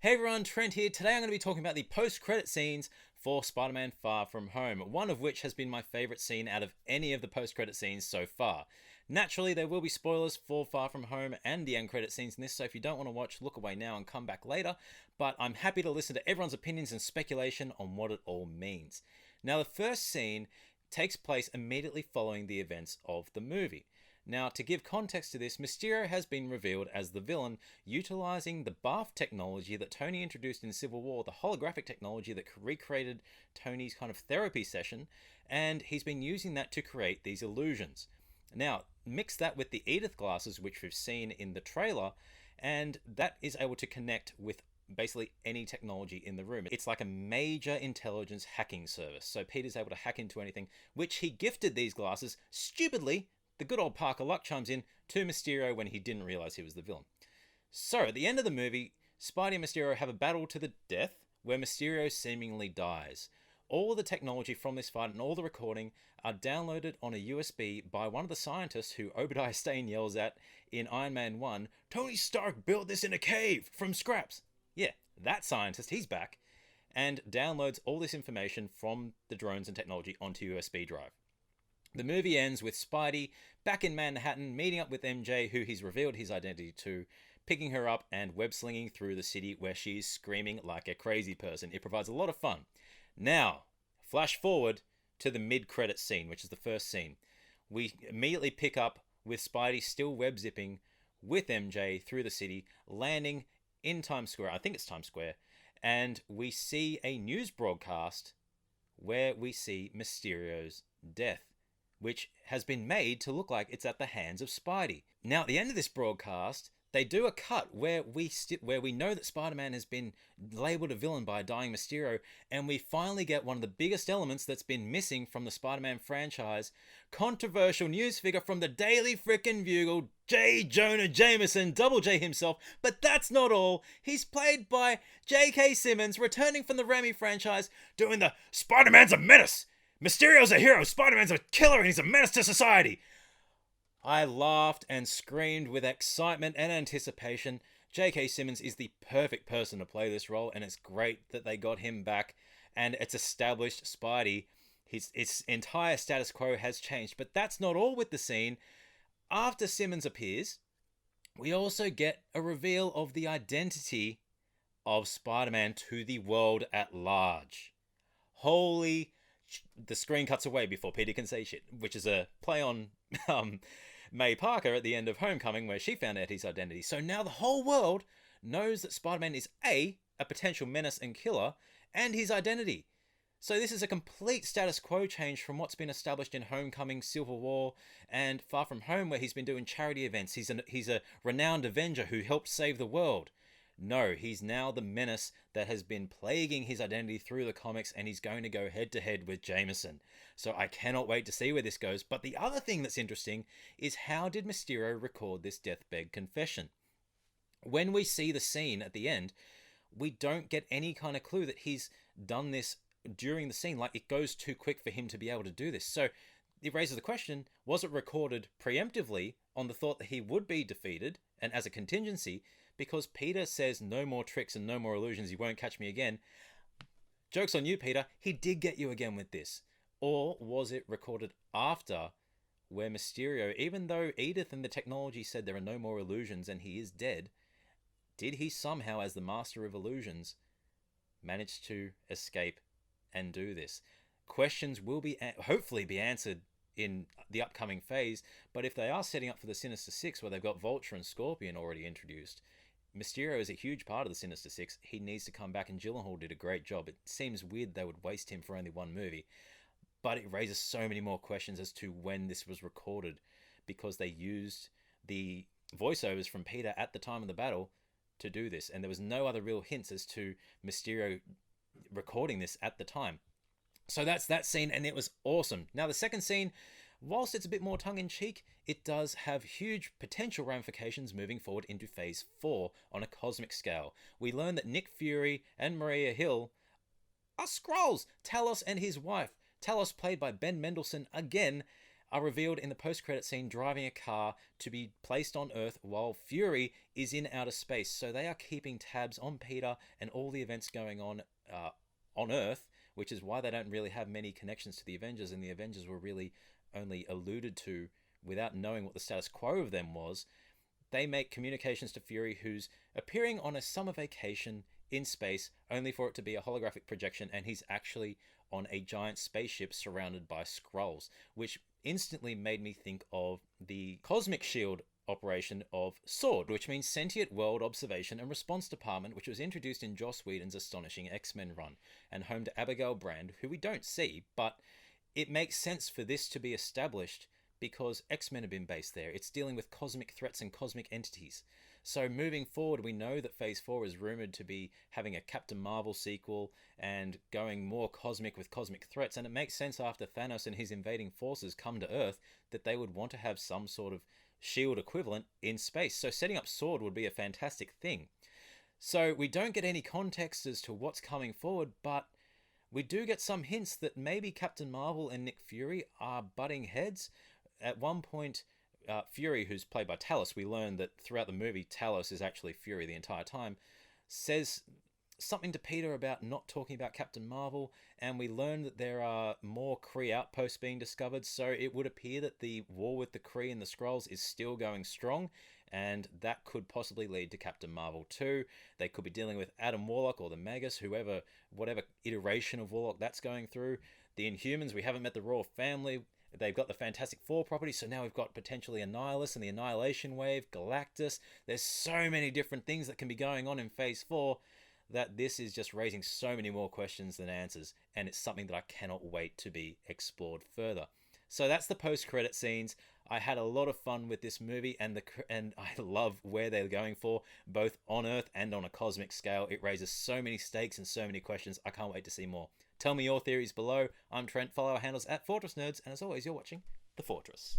Hey everyone, Trent here. Today I'm going to be talking about the post-credit scenes for Spider-Man Far From Home, one of which has been my favourite scene out of any of the post-credit scenes so far. Naturally, there will be spoilers for Far From Home and the end credit scenes in this, so if you don't want to watch, look away now and come back later, but I'm happy to listen to everyone's opinions and speculation on what it all means. Now, the first scene takes place immediately following the events of the movie. Now, to give context to this, Mysterio has been revealed as the villain, utilizing the bath technology that Tony introduced in Civil War, the holographic technology that recreated Tony's kind of therapy session, and he's been using that to create these illusions. Now, mix that with the Edith glasses, which we've seen in the trailer, and that is able to connect with basically any technology in the room. It's like a major intelligence hacking service. So Peter's able to hack into anything, which he gifted these glasses stupidly. The good old Parker Luck chimes in to Mysterio when he didn't realize he was the villain. So, at the end of the movie, Spidey and Mysterio have a battle to the death where Mysterio seemingly dies. All of the technology from this fight and all the recording are downloaded on a USB by one of the scientists who Obadiah Stane yells at in Iron Man 1, "Tony Stark built this in a cave from scraps." Yeah, that scientist, he's back, and downloads all this information from the drones and technology onto USB drive. The movie ends with Spidey back in Manhattan, meeting up with MJ, who he's revealed his identity to, picking her up and web-slinging through the city where she's screaming like a crazy person. It provides a lot of fun. Now, flash forward to the mid-credits scene, which is the first scene. We immediately pick up with Spidey still web-zipping with MJ through the city, landing in Times Square. I think it's Times Square. And we see a news broadcast where we see Mysterio's death, which has been made to look like it's at the hands of Spidey. Now, at the end of this broadcast, they do a cut where we know that Spider-Man has been labeled a villain by a dying Mysterio, and we finally get one of the biggest elements that's been missing from the Spider-Man franchise. Controversial news figure from the Daily Frickin' Bugle, J. Jonah Jameson, Double J himself. But that's not all. He's played by J.K. Simmons, returning from the Raimi franchise, doing the "Spider-Man's a menace! Mysterio's a hero, Spider-Man's a killer, and he's a menace to society." I laughed and screamed with excitement and anticipation. J.K. Simmons is the perfect person to play this role, and it's great that they got him back, and it's established Spidey. His entire status quo has changed, but that's not all with the scene. After Simmons appears, we also get a reveal of the identity of Spider-Man to the world at large. Holy... The screen cuts away before Peter can say shit, which is a play on May Parker at the end of Homecoming, where she found out his identity. So now the whole world knows that Spider-Man is a potential menace and killer, and his identity. So this is a complete status quo change from what's been established in Homecoming, Civil War, and Far From Home, where he's been doing charity events. He's a renowned Avenger who helped save the world. No, he's now the menace that has been plaguing his identity through the comics, and he's going to go head-to-head with Jameson. So I cannot wait to see where this goes. But the other thing that's interesting is, how did Mysterio record this deathbed confession? When we see the scene at the end, we don't get any kind of clue that he's done this during the scene. Like, it goes too quick for him to be able to do this. So it raises the question, was it recorded preemptively on the thought that he would be defeated, and as a contingency, because Peter says no more tricks and no more illusions, you won't catch me again? Joke's on you, Peter, he did get you again with this. Or was it recorded after, where Mysterio, even though Edith and the technology said there are no more illusions and he is dead, did he somehow, as the master of illusions, manage to escape and do this? Questions will hopefully be answered in the upcoming phase, but if they are setting up for the Sinister Six, where they've got Vulture and Scorpion already introduced, Mysterio is a huge part of the Sinister Six. He needs to come back, and Gyllenhaal did a great job. It seems weird they would waste him for only one movie, but it raises so many more questions as to when this was recorded, because they used the voiceovers from Peter at the time of the battle to do this, and there was no other real hints as to Mysterio recording this at the time. So that's that scene, and it was awesome. Now, the second scene, whilst it's a bit more tongue-in-cheek, it does have huge potential ramifications moving forward into Phase 4 on a cosmic scale. We learn that Nick Fury and Maria Hill are Skrulls. Talos and his wife, Talos played by Ben Mendelsohn again, are revealed in the post-credit scene driving a car to be placed on Earth while Fury is in outer space. So they are keeping tabs on Peter and all the events going on Earth, which is why they don't really have many connections to the Avengers, and the Avengers were really only alluded to without knowing what the status quo of them was. They make communications to Fury, who's appearing on a summer vacation in space, only for it to be a holographic projection, and he's actually on a giant spaceship surrounded by Skrulls, which instantly made me think of the Cosmic Shield operation of SWORD, which means Sentient World Observation and Response Department, which was introduced in Joss Whedon's astonishing X-Men run, and home to Abigail Brand, who we don't see, but it makes sense for this to be established because X-Men have been based there. It's dealing with cosmic threats and cosmic entities. So moving forward, we know that Phase 4 is rumoured to be having a Captain Marvel sequel and going more cosmic with cosmic threats, and it makes sense after Thanos and his invading forces come to Earth that they would want to have some sort of shield equivalent in space. So setting up SWORD would be a fantastic thing. So we don't get any context as to what's coming forward, but we do get some hints that maybe Captain Marvel and Nick Fury are butting heads. At one point, Fury, who's played by Talos, we learn that throughout the movie, Talos is actually Fury the entire time, says something to Peter about not talking about Captain Marvel, and we learn that there are more Kree outposts being discovered, so it would appear that the war with the Kree and the Skrulls is still going strong, and that could possibly lead to Captain Marvel 2. They could be dealing with Adam Warlock or the Magus, whatever iteration of Warlock that's going through. The Inhumans, we haven't met the Royal Family. They've got the Fantastic Four property, so now we've got potentially Annihilus and the Annihilation Wave, Galactus. There's so many different things that can be going on in Phase 4 that this is just raising so many more questions than answers, and it's something that I cannot wait to be explored further. So that's the post-credit scenes. I had a lot of fun with this movie, and I love where they're going for, both on Earth and on a cosmic scale. It raises so many stakes and so many questions. I can't wait to see more. Tell me your theories below. I'm Trent. Follow our handles at Fortress Nerds, and as always, you're watching The Fortress.